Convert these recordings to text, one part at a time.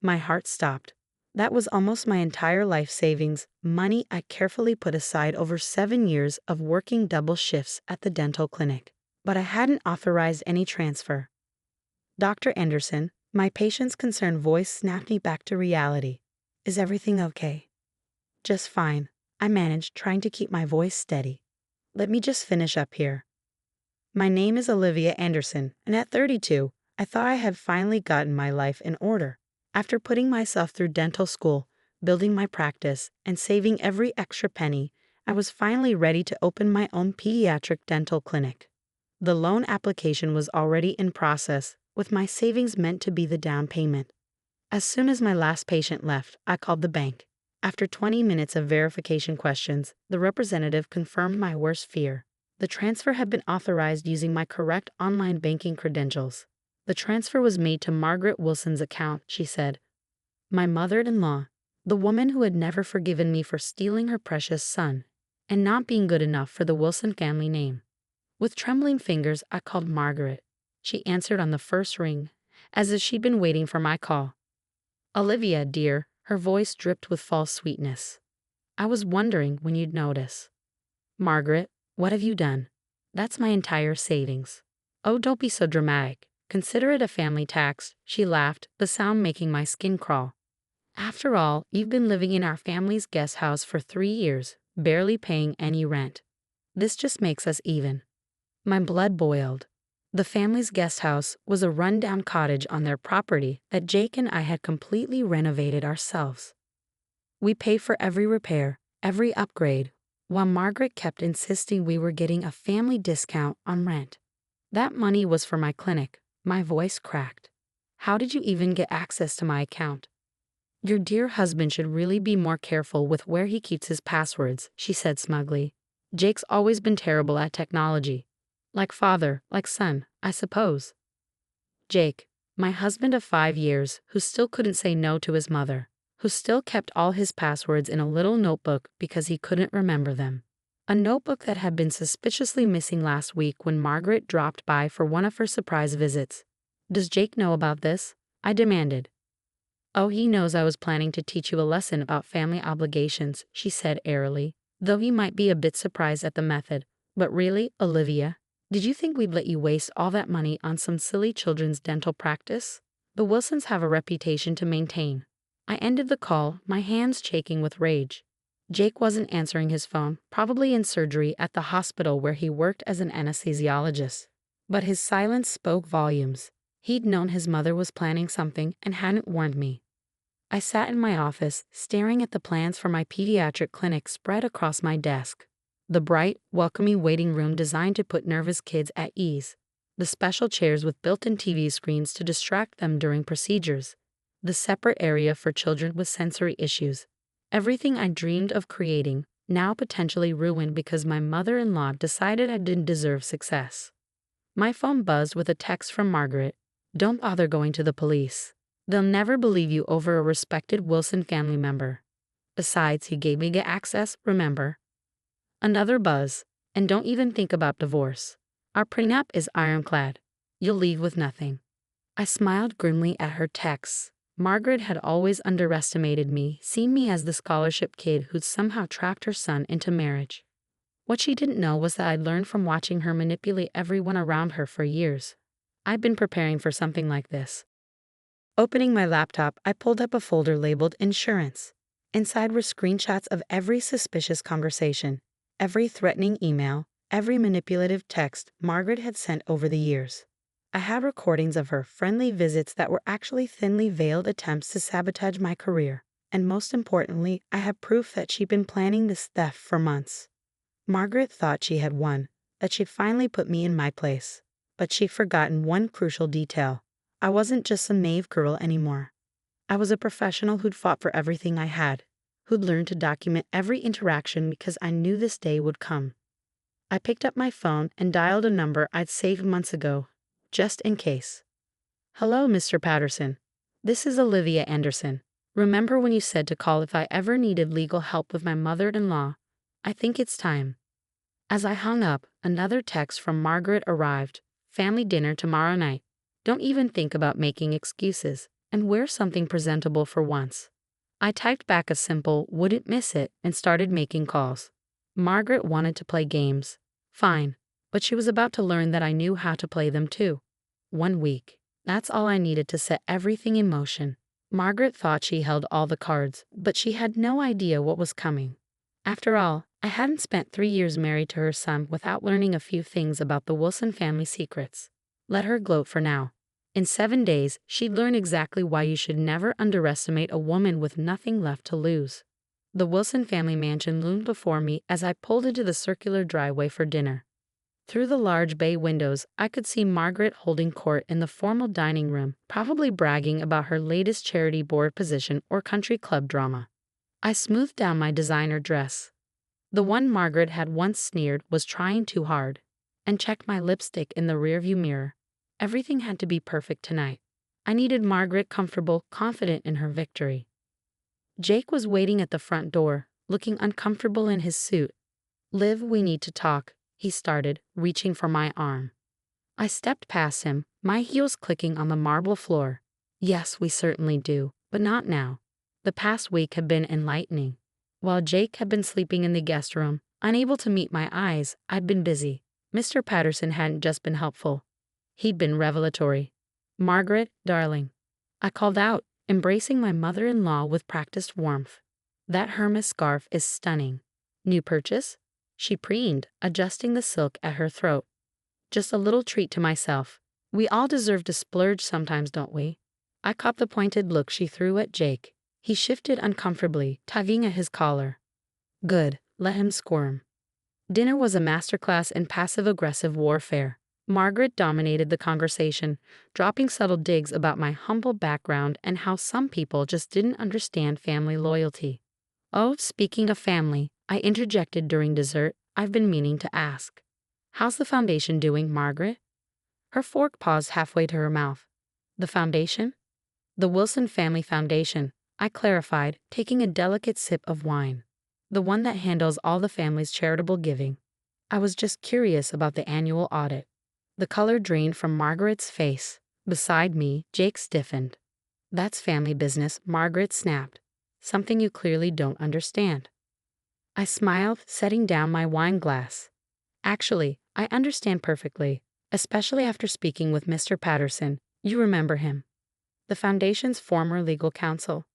My heart stopped. That was almost my entire life savings, money I carefully put aside over 7 years of working double shifts at the dental clinic. But I hadn't authorized any transfer. Dr. Anderson, my patient's concerned voice snapped me back to reality. Is everything okay? Just fine, I managed, trying to keep my voice steady. Let me just finish up here. My name is Olivia Anderson, and at 32, I thought I had finally gotten my life in order. After putting myself through dental school, building my practice, and saving every extra penny, I was finally ready to open my own pediatric dental clinic. The loan application was already in process, with my savings meant to be the down payment. As soon as my last patient left, I called the bank. After 20 minutes of verification questions, the representative confirmed my worst fear. The transfer had been authorized using my correct online banking credentials. The transfer was made to Margaret Wilson's account, she said. My mother-in-law, the woman who had never forgiven me for stealing her precious son, and not being good enough for the Wilson family name. With trembling fingers, I called Margaret. She answered on the first ring, as if she'd been waiting for my call. Olivia, dear, her voice dripped with false sweetness. I was wondering when you'd notice. Margaret, what have you done? That's my entire savings. Oh, don't be so dramatic. Consider it a family tax, she laughed, the sound making my skin crawl. After all, you've been living in our family's guest house for 3 years, barely paying any rent. This just makes us even. My blood boiled. The family's guest house was a run-down cottage on their property that Jake and I had completely renovated ourselves. We paid for every repair, every upgrade, while Margaret kept insisting we were getting a family discount on rent. That money was for my clinic. My voice cracked. How did you even get access to my account? Your dear husband should really be more careful with where he keeps his passwords, she said smugly. Jake's always been terrible at technology. Like father, like son, I suppose. Jake, my husband of 5 years, who still couldn't say no to his mother, who still kept all his passwords in a little notebook because he couldn't remember them. A notebook that had been suspiciously missing last week when Margaret dropped by for one of her surprise visits. Does Jake know about this? I demanded. Oh, he knows I was planning to teach you a lesson about family obligations, she said airily, though he might be a bit surprised at the method. But really, Olivia, did you think we'd let you waste all that money on some silly children's dental practice? The Wilsons have a reputation to maintain. I ended the call, my hands shaking with rage. Jake wasn't answering his phone, probably in surgery at the hospital where he worked as an anesthesiologist. But his silence spoke volumes. He'd known his mother was planning something and hadn't warned me. I sat in my office, staring at the plans for my pediatric clinic spread across my desk. The bright, welcoming waiting room designed to put nervous kids at ease. The special chairs with built-in TV screens to distract them during procedures. The separate area for children with sensory issues. Everything I dreamed of creating, now potentially ruined because my mother-in-law decided I didn't deserve success. My phone buzzed with a text from Margaret. Don't bother going to the police. They'll never believe you over a respected Wilson family member. Besides, he gave me access, remember? Another buzz. And don't even think about divorce. Our prenup is ironclad. You'll leave with nothing. I smiled grimly at her texts. Margaret had always underestimated me, seen me as the scholarship kid who'd somehow trapped her son into marriage. What she didn't know was that I'd learned from watching her manipulate everyone around her for years. I'd been preparing for something like this. Opening my laptop, I pulled up a folder labeled Insurance. Inside were screenshots of every suspicious conversation, every threatening email, every manipulative text Margaret had sent over the years. I had recordings of her friendly visits that were actually thinly veiled attempts to sabotage my career, and most importantly, I had proof that she'd been planning this theft for months. Margaret thought she had won, that she'd finally put me in my place, but she'd forgotten one crucial detail. I wasn't just some naive girl anymore. I was a professional who'd fought for everything I had, who'd learned to document every interaction because I knew this day would come. I picked up my phone and dialed a number I'd saved months ago, just in case. Hello, Mr. Patterson. This is Olivia Anderson. Remember when you said to call if I ever needed legal help with my mother-in-law? I think it's time. As I hung up, another text from Margaret arrived. Family dinner tomorrow night. Don't even think about making excuses. and wear something presentable for once. I typed back a simple "wouldn't miss it" and started making calls. Margaret wanted to play games. Fine, but she was about to learn that I knew how to play them too. 1 week. That's all I needed to set everything in motion. Margaret thought she held all the cards, but she had no idea what was coming. After all, I hadn't spent 3 years married to her son without learning a few things about the Wilson family secrets. Let her gloat for now. In 7 days, she'd learn exactly why you should never underestimate a woman with nothing left to lose. The Wilson family mansion loomed before me as I pulled into the circular driveway for dinner. Through the large bay windows, I could see Margaret holding court in the formal dining room, probably bragging about her latest charity board position or country club drama. I smoothed down my designer dress. The one Margaret had once sneered was trying too hard, and checked my lipstick in the rearview mirror. Everything had to be perfect tonight. I needed Margaret comfortable, confident in her victory. Jake was waiting at the front door, looking uncomfortable in his suit. "Liv, we need to talk," he started, reaching for my arm. I stepped past him, my heels clicking on the marble floor. "Yes, we certainly do, but not now." The past week had been enlightening. While Jake had been sleeping in the guest room, unable to meet my eyes, I'd been busy. Mr. Patterson hadn't just been helpful. He'd been revelatory. "Margaret, darling." I called out, embracing my mother-in-law with practiced warmth. "That Hermes scarf is stunning." "New purchase?" She preened, adjusting the silk at her throat. "Just a little treat to myself. We all deserve to splurge sometimes, don't we?" I caught the pointed look she threw at Jake. He shifted uncomfortably, tugging at his collar. "Good, let him squirm." Dinner was a masterclass in passive-aggressive warfare. Margaret dominated the conversation, dropping subtle digs about my humble background and how some people just didn't understand family loyalty. "Oh, speaking of family," I interjected during dessert, "I've been meaning to ask. How's the foundation doing, Margaret?" Her fork paused halfway to her mouth. "The foundation?" "The Wilson Family Foundation," I clarified, taking a delicate sip of wine. "The one that handles all the family's charitable giving." I was just curious about the annual audit. The color drained from Margaret's face. Beside me, Jake stiffened. "That's family business," Margaret snapped. "Something you clearly don't understand." I smiled, setting down my wine glass. "Actually, I understand perfectly, especially after speaking with Mr. Patterson. You remember him. The Foundation's former legal counsel."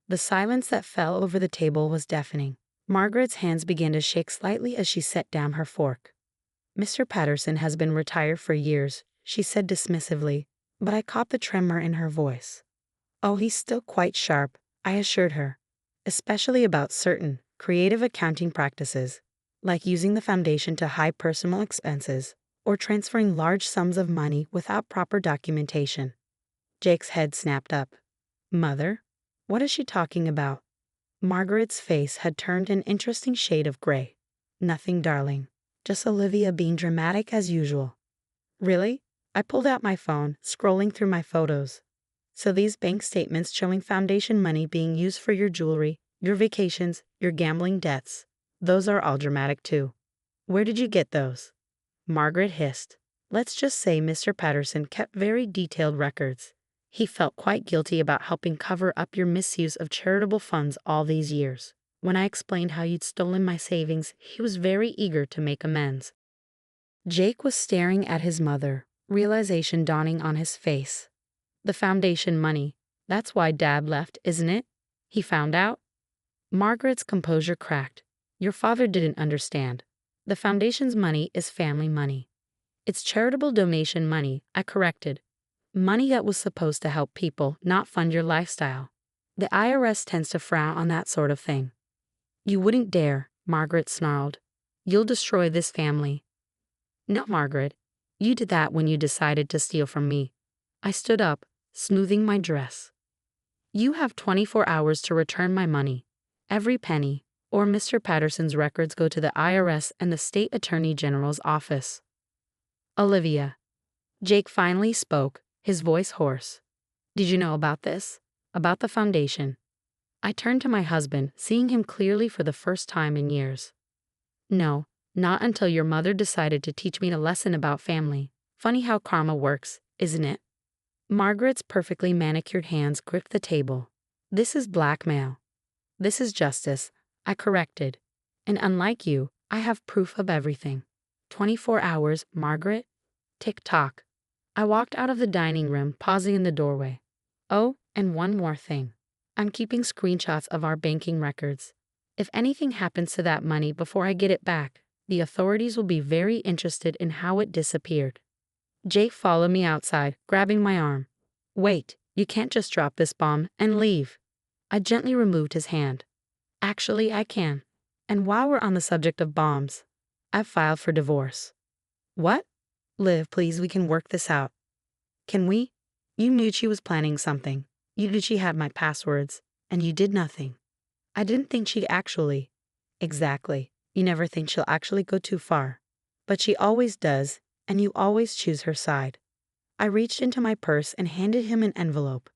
The silence that fell over the table was deafening. Margaret's hands began to shake slightly as she set down her fork. "Mr. Patterson has been retired for years," she said dismissively, but I caught the tremor in her voice. "Oh, he's still quite sharp," I assured her, "especially about certain creative accounting practices, like using the foundation to hide personal expenses or transferring large sums of money without proper documentation." Jake's head snapped up. "Mother? What is she talking about?" Margaret's face had turned an interesting shade of gray. "Nothing, darling. Just Olivia being dramatic as usual." "Really?" I pulled out my phone, scrolling through my photos. "So these bank statements showing foundation money being used for your jewelry, your vacations, your gambling debts, those are all dramatic too. Where did you get those?" Margaret hissed. "Let's just say Mr. Patterson kept very detailed records. He felt quite guilty about helping cover up your misuse of charitable funds all these years. When I explained how you'd stolen my savings, he was very eager to make amends." Jake was staring at his mother, realization dawning on his face. "The foundation money. That's why Dad left, isn't it? He found out?" Margaret's composure cracked. "Your father didn't understand. The foundation's money is family money. It's charitable donation money," I corrected. "Money that was supposed to help people, not fund your lifestyle. The IRS tends to frown on that sort of thing." "You wouldn't dare," Margaret snarled. "You'll destroy this family." "No, Margaret. You did that when you decided to steal from me." I stood up, smoothing my dress. "You have 24 hours to return my money, every penny, or Mr. Patterson's records go to the IRS and the State Attorney General's office." "Olivia." Jake finally spoke, his voice hoarse. "Did you know about this? About the foundation?" I turned to my husband, seeing him clearly for the first time in years. "No, not until your mother decided to teach me a lesson about family. Funny how karma works, isn't it?" Margaret's perfectly manicured hands gripped the table. This is blackmail. This is justice, I corrected. And unlike you, I have proof of everything. 24 hours, Margaret? Tick-tock. I walked out of the dining room, pausing in the doorway. Oh, and one more thing. I'm keeping screenshots of our banking records. If anything happens to that money before I get it back, the authorities will be very interested in how it disappeared. Jake followed me outside, grabbing my arm. Wait, you can't just drop this bomb and leave. I gently removed his hand. Actually, I can. And while we're on the subject of bombs, I've filed for divorce. What? Liv, please, we can work this out. Can we? You knew she was planning something. You knew she had my passwords, and you did nothing. I didn't think she'd actually. Exactly. You never think she'll actually go too far. But she always does, and you always choose her side. I reached into my purse and handed him an envelope.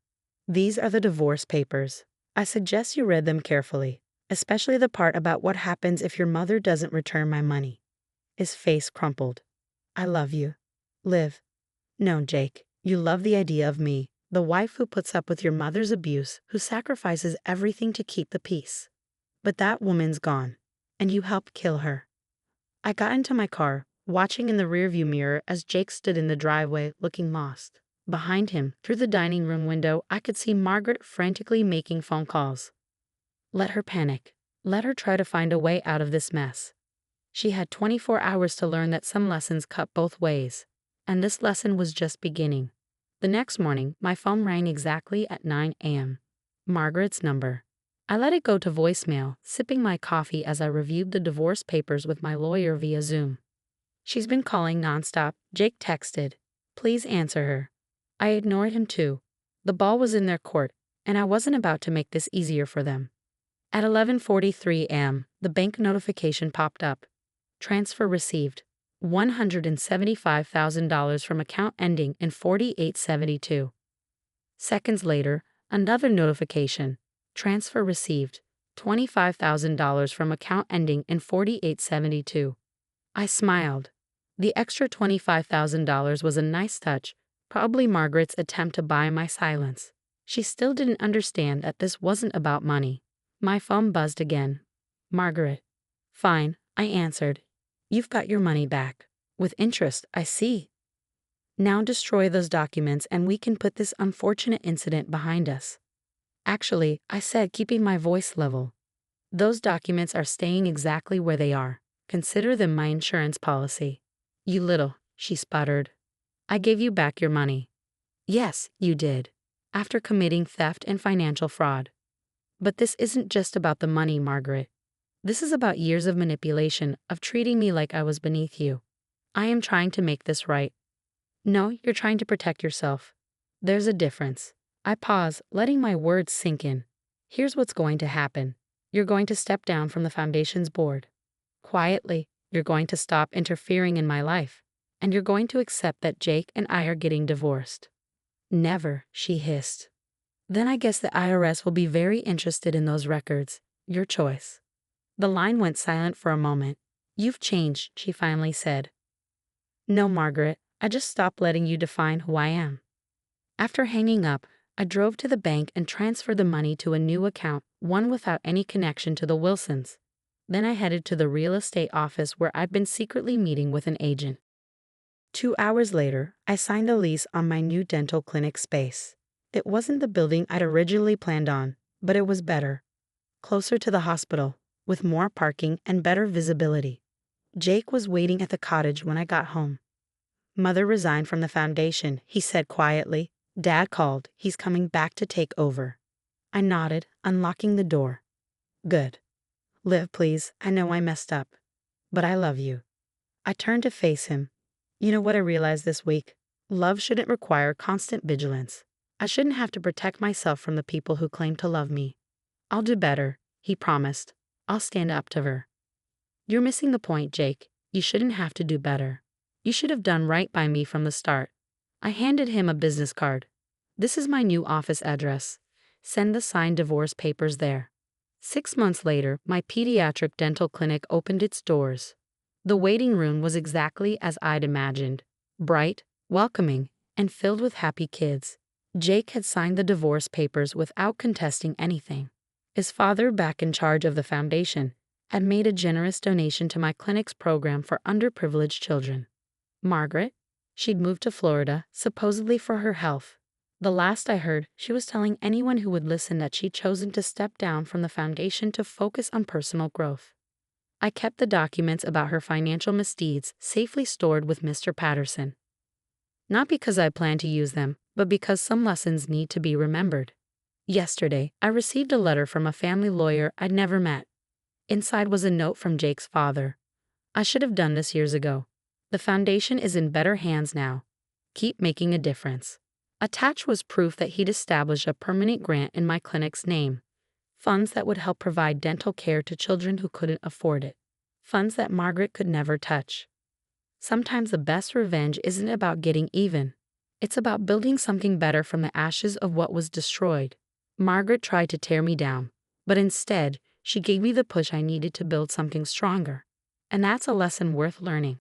These are the divorce papers. I suggest you read them carefully, especially the part about what happens if your mother doesn't return my money. His face crumpled. I love you. Liv. No, Jake, you love the idea of me, the wife who puts up with your mother's abuse, who sacrifices everything to keep the peace. But that woman's gone, and you helped kill her. I got into my car, watching in the rearview mirror as Jake stood in the driveway looking lost. Behind him, through the dining room window, I could see Margaret frantically making phone calls. Let her panic. Let her try to find a way out of this mess. She had 24 hours to learn that some lessons cut both ways. And this lesson was just beginning. The next morning, my phone rang exactly at 9 a.m. Margaret's number. I let it go to voicemail, sipping my coffee as I reviewed the divorce papers with my lawyer via Zoom. She's been calling nonstop, Jake texted. Please answer her. I ignored him too. The ball was in their court, and I wasn't about to make this easier for them. At 11:43 a.m., the bank notification popped up. Transfer received. $175,000 from account ending in 4872. Seconds later, another notification. Transfer received. $25,000 from account ending in 4872. I smiled. The extra $25,000 was a nice touch, probably Margaret's attempt to buy my silence. She still didn't understand that this wasn't about money. My phone buzzed again. Margaret. Fine, I answered. You've got your money back. With interest, I see. Now destroy those documents and we can put this unfortunate incident behind us. Actually, I said, keeping my voice level. Those documents are staying exactly where they are. Consider them my insurance policy. You little, she sputtered. I gave you back your money. Yes, you did. After committing theft and financial fraud. But this isn't just about the money, Margaret. This is about years of manipulation, of treating me like I was beneath you. I am trying to make this right. No, you're trying to protect yourself. There's a difference. I pause, letting my words sink in. Here's what's going to happen. You're going to step down from the foundation's board. Quietly, you're going to stop interfering in my life. And you're going to accept that Jake and I are getting divorced. Never, she hissed. Then I guess the IRS will be very interested in those records. Your choice. The line went silent for a moment. You've changed, she finally said. No, Margaret, I just stopped letting you define who I am. After hanging up, I drove to the bank and transferred the money to a new account, one without any connection to the Wilsons. Then I headed to the real estate office where I'd been secretly meeting with an agent. 2 hours later, I signed a lease on my new dental clinic space. It wasn't the building I'd originally planned on, but it was better. Closer to the hospital, with more parking and better visibility. Jake was waiting at the cottage when I got home. Mother resigned from the foundation, he said quietly. Dad called. He's coming back to take over. I nodded, unlocking the door. Good. Liv, please, I know I messed up. But I love you. I turned to face him. You know what I realized this week? Love shouldn't require constant vigilance. I shouldn't have to protect myself from the people who claim to love me. I'll do better, he promised. I'll stand up to her. You're missing the point, Jake. You shouldn't have to do better. You should have done right by me from the start. I handed him a business card. This is my new office address. Send the signed divorce papers there. 6 months later, my pediatric dental clinic opened its doors. The waiting room was exactly as I'd imagined. Bright, welcoming, and filled with happy kids. Jake had signed the divorce papers without contesting anything. His father, back in charge of the foundation, had made a generous donation to my clinic's program for underprivileged children. Margaret? She'd moved to Florida, supposedly for her health. The last I heard, she was telling anyone who would listen that she'd chosen to step down from the foundation to focus on personal growth. I kept the documents about her financial misdeeds safely stored with Mr. Patterson. Not because I plan to use them, but because some lessons need to be remembered. Yesterday, I received a letter from a family lawyer I'd never met. Inside was a note from Jake's father. I should have done this years ago. The foundation is in better hands now. Keep making a difference. Attached was proof that he'd established a permanent grant in my clinic's name. Funds that would help provide dental care to children who couldn't afford it. Funds that Margaret could never touch. Sometimes the best revenge isn't about getting even. It's about building something better from the ashes of what was destroyed. Margaret tried to tear me down, but instead, she gave me the push I needed to build something stronger. And that's a lesson worth learning.